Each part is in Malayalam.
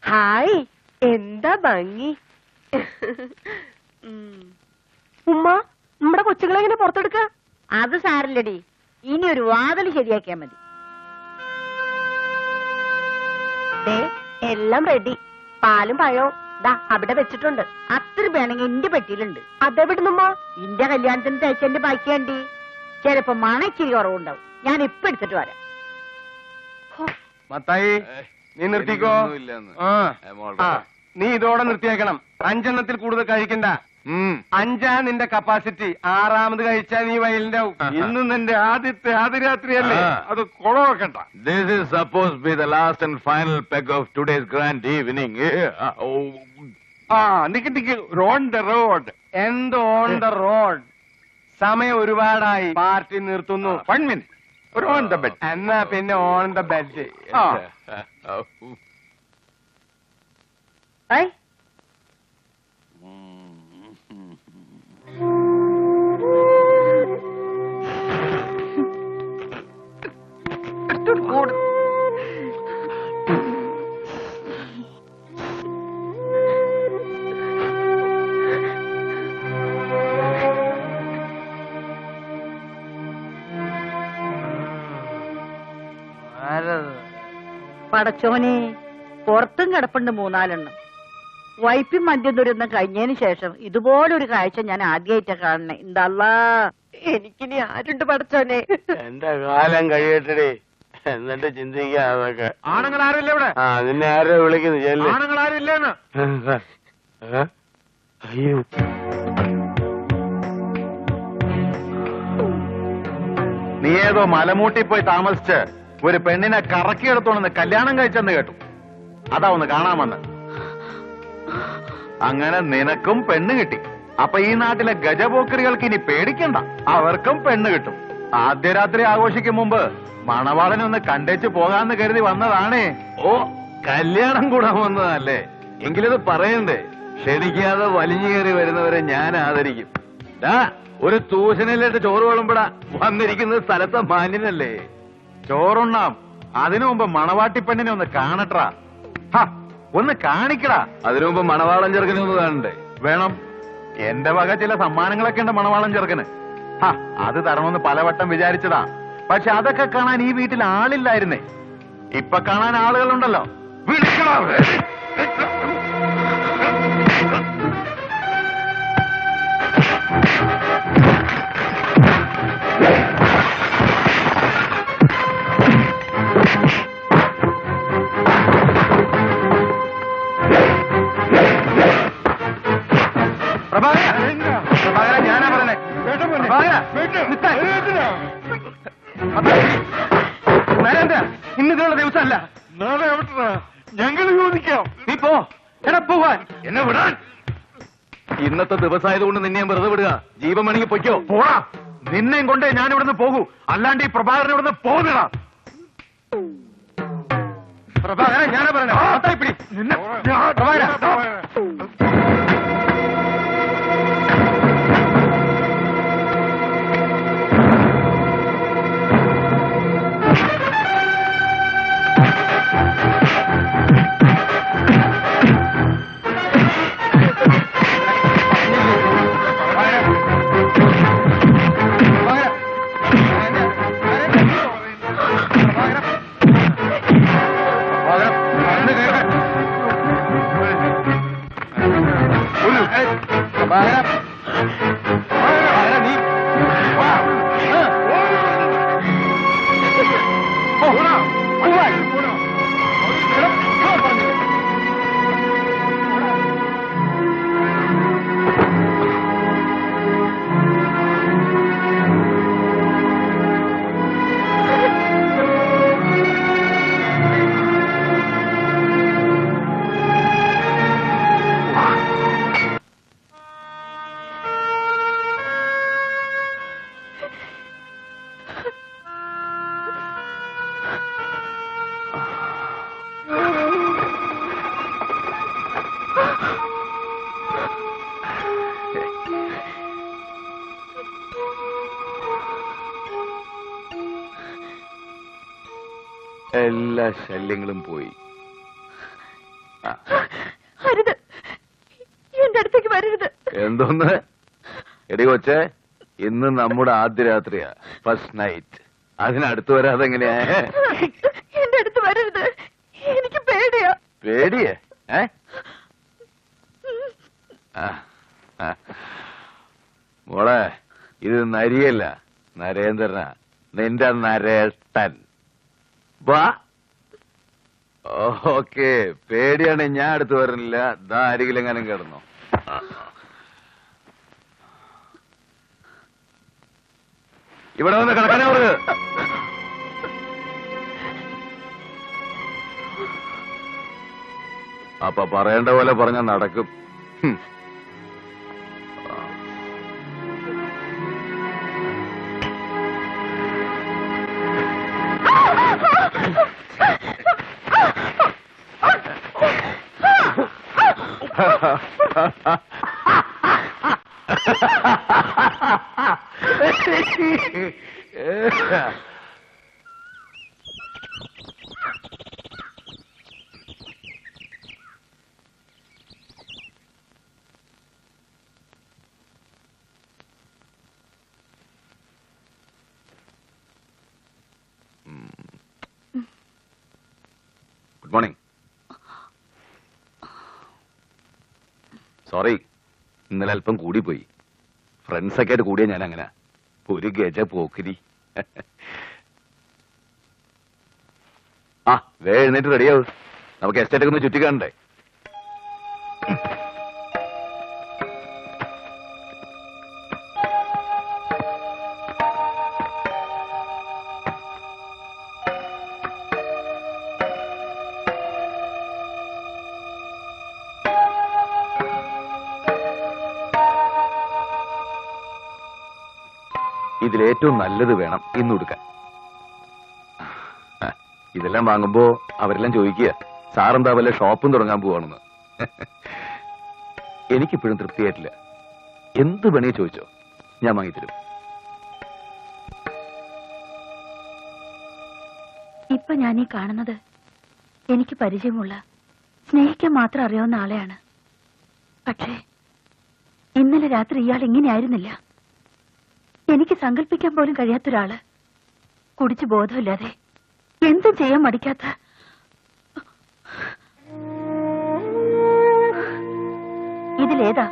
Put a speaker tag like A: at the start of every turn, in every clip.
A: ഹായ്, എന്താ ഭംഗി. ഉമ്മ, നമ്മുടെ കൊച്ചുങ്ങളെ എങ്ങനെ പുറത്തെടുക്ക?
B: അത് സാരില്ലടി, ഇനി ഒരു വാതിൽ ശരിയാക്കിയാ മതി.
A: എല്ലാം റെഡി. പാലും പഴവും ദാ അവിടെ വെച്ചിട്ടുണ്ട്.
B: അത്ര വേണമെങ്കിൽ എന്റെ പെട്ടിയിലുണ്ട്.
A: അതെവിടുന്നുമ്മ?
B: ഇന്റെ കല്യാണത്തിന് തയ്ച്ചെന്റെ ബാക്കിയാണ്ടി. ചിലപ്പോ മണച്ചിരി കുറവുണ്ടാവും. ഞാൻ ഇപ്പൊ എടുത്തിട്ട് വരാം.
C: മത്തായി, നീ നിർത്തിക്കോ. നീ ഇതോടെ നിർത്തിയേക്കണം. 5 എണ്ണത്തിൽ കൂടുതൽ കഴിക്കണ്ട. 5 നിന്റെ കപ്പാസിറ്റി. 6ാമത് കഴിച്ചാൽ നീ വയലിന്റെ.
D: ഇന്ന് നിന്റെ ആദ്യത്തെ ആദിരാത്രിയല്ലേ, അത് കൊളവാക്കണ്ട.
E: This is supposed to be the last and final peg of today's grand evening.
D: Nick on the road.
C: എന്ത് ഓൺ ദ റോഡ്? സമയം ഒരുപാടായി. പാർട്ടി നിർത്തുന്നു.
D: 1 minute. ഒരു ഓൺ ദ ബെഡ്.
C: എന്നാ പിന്നെ ഓൺ ദ ബെഡ്.
B: പടച്ചോനെ, പുറത്തും കിടപ്പുണ്ട് 3-4 വൈപ്പും മദ്യം ദുരന്തം കഴിഞ്ഞതിന് ശേഷം ഇതുപോലൊരു കാഴ്ച ഞാൻ ആദ്യമായിട്ടാ കാണണേ. എന്തല്ലാ,
A: എനിക്കിനി ആരുണ്ട് പടച്ചോനെ?
E: എന്റെ കാലം കഴിയട്ടെ, എന്നിട്ട് ചിന്തിക്കാം അതൊക്കെ.
D: ആണുങ്ങൾ ആരുമില്ല ഇവിടെ?
E: നിന്നെ ആരോ വിളിക്കുന്നു. ചെല്ല്.
D: ആണുങ്ങൾ ആരുമില്ലെന്ന്.
E: അയ്യോ,
D: നീ ഏതോ മലമൂട്ടി പോയി താമസിച്ച് ഒരു പെണ്ണിനെ കറക്കിയെടുത്തോണെന്ന് കല്യാണം കഴിച്ചെന്ന് കേട്ടു. അതാ ഒന്ന് കാണാമെന്ന്. അങ്ങനെ നിനക്കും പെണ്ണ് കിട്ടി. അപ്പൊ ഈ നാട്ടിലെ ഗജപോക്കറികൾക്ക് ഇനി പേടിക്കണ്ട, അവർക്കും പെണ്ണ് കിട്ടും. ആദ്യ രാത്രി ആഘോഷിക്കും മുമ്പ് മണവാളനെ ഒന്ന് കണ്ടേച്ച് പോകാന്ന് കരുതി വന്നതാണേ.
E: ഓ, കല്യാണം കൂടാൻ വന്നതല്ലേ? എങ്കിലത് പറയണ്ടേ? ക്ഷണിക്കാതെ വലിഞ്ഞു കയറി വരുന്നവരെ ഞാൻ ആദരിക്കും. ഒരു തൂശനിലിട്ട് ചോറ് വിളമ്പടാ വന്നിരിക്കുന്നത് സ്ഥലത്തെ മാന്യനല്ലേ?
D: ചോറുണ്ണാം. അതിനു മുമ്പ് മണവാട്ടി പെണ്ണിനെ ഒന്ന് കാണട്ടാ. ഒന്ന് കാണിക്കടാ.
E: അതിനു മുമ്പ് മണവാളൻ ചെറുക്കനെ ഒന്ന് കാണണ്ടേ?
D: വേണം. എന്റെ വക ചില സമ്മാനങ്ങളൊക്കെ ഉണ്ട് മണവാളൻ ചെറുക്കന്. അത് തരണമെന്ന് പലവട്ടം വിചാരിച്ചതാ. പക്ഷെ അതൊക്കെ കാണാൻ ഈ വീട്ടിൽ ആളില്ലായിരുന്നേ. ഇപ്പൊ കാണാൻ ആളുകളുണ്ടല്ലോ. വിളിക്കടാ. ഞാനാ പറഞ്ഞേ. ഇന്നിതിനുള്ള ദിവസമല്ല.
E: നാളെ ഞങ്ങൾ ചോദിക്കാം.
D: നീ പോ. എടാ പോവാൻ.
E: എന്നെ വിടാൻ. ഇന്നത്തെ ദിവസമായതുകൊണ്ട് നിന്നെ ഞാൻ വെറുതെ വിടുക. ജീവൻ വേണമെങ്കിൽ പൊയ്ക്കോ.
D: പോടാ. നിന്നെയും കൊണ്ടേ ഞാൻ ഇവിടുന്ന് പോകൂ. അല്ലാണ്ട് ഈ പ്രഭാകരൻ ഇവിടുന്ന് പോകുന്നടാ. പ്രഭാകരൻ, ഞാനാ പറഞ്ഞേ. പിടി. പ്രഭാകരൻ.
E: എല്ലാ ശല്യങ്ങളും പോയി.
A: അരുത്, എന്റെ അടുത്തേക്ക് വരരുത്.
E: എന്തോന്ന്? എടി കൊച്ചേ, ഇന്ന് നമ്മുടെ ആദ്യ രാത്രിയാ, ഫസ്റ്റ് നൈറ്റ്. അതിനടുത്ത് വരാതെ എങ്ങനെയാ?
A: എന്റെ അടുത്ത് വരരുത്, എനിക്ക് പേടിയാ.
E: പേടിയേ? മോളെ, ഇത് നരിയല്ല, നരേന്ദ്രനാ, നിന്റെ നരേട്ടൻ. വാ. ഓക്കെ, പേടിയാണ്, ഞാൻ അടുത്ത് വരുന്നില്ല. ദാ അരികിലെങ്ങാനും കിടന്നോ. ഇവിടെ വന്ന് കിടക്കാനേ അവർക്ക്. അപ്പൊ പറയേണ്ട പോലെ പറഞ്ഞാൽ നടക്കും. Good morning. സോറി, ഇന്നലെ അല്പം കൂടിപ്പോയി. ഫ്രണ്ട്സൊക്കെ ആയിട്ട് കൂടിയ ഞാൻ അങ്ങനെ ഒരു ഗജ പോക്കിരി. എഴുന്നേറ്റ് റെഡിയാവും, നമുക്ക് എസ്റ്റേറ്റൊക്കെ ഒന്ന് ചുറ്റിക്കാണ്ടേ. ഇതിലേറ്റവും നല്ലത് വേണം ഇന്ന് കൊടുക്കാൻ. ഇതെല്ലാം വാങ്ങുമ്പോ അവരെല്ലാം ചോദിക്കുക, സാറെന്താ വല്ല ഷോപ്പും തുടങ്ങാൻ പോവാണെന്ന്. എനിക്കിപ്പോഴും തൃപ്തിയായിട്ടില്ല. എന്ത് പണിയെ ചോദിച്ചോ, ഞാൻ വാങ്ങിത്തരും.
A: ഇപ്പൊ ഞാൻ ഈ കാണുന്നത് എനിക്ക് പരിചയമുള്ള, സ്നേഹിക്കാൻ മാത്രം അറിയാവുന്ന ആളെയാണ്. പക്ഷേ ഇന്നലെ രാത്രി ഇയാൾ ഇങ്ങനെയായിരുന്നില്ല. എനിക്ക് സങ്കല്പിക്കാൻ പോലും കഴിയാത്തൊരാള്, കുടിച്ചു ബോധമില്ലാതെ എന്തും ചെയ്യാൻ മടിക്കാത്ത. ഇതിലേതാ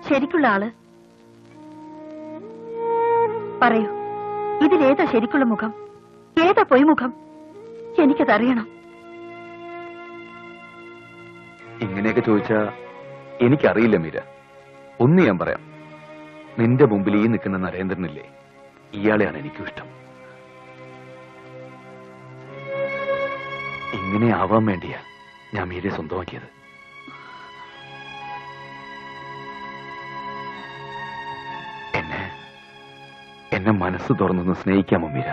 A: ശരിക്കുള്ള ആള്? പറയൂ, ഇതിലേതാ ശരിക്കുള്ള മുഖം, ഏതാ പൊയ്മുഖം? എനിക്കതറിയണം.
E: ഇങ്ങനെയൊക്കെ ചോദിച്ചാ എനിക്കറിയില്ല മീര. ഒന്ന് ഞാൻ പറയാം, നിന്റെ മുമ്പിൽ ഈ നിൽക്കുന്ന നരേന്ദ്രനില്ലേ, ഇയാളെയാണ് എനിക്കും ഇഷ്ടം. ഇങ്ങനെ ആവാൻ വേണ്ടിയാ ഞാൻ മീരയെ സ്വന്തമാക്കിയത്. എന്നെ മനസ്സ് തുറന്നൊന്ന് സ്നേഹിക്കാമോ മീര?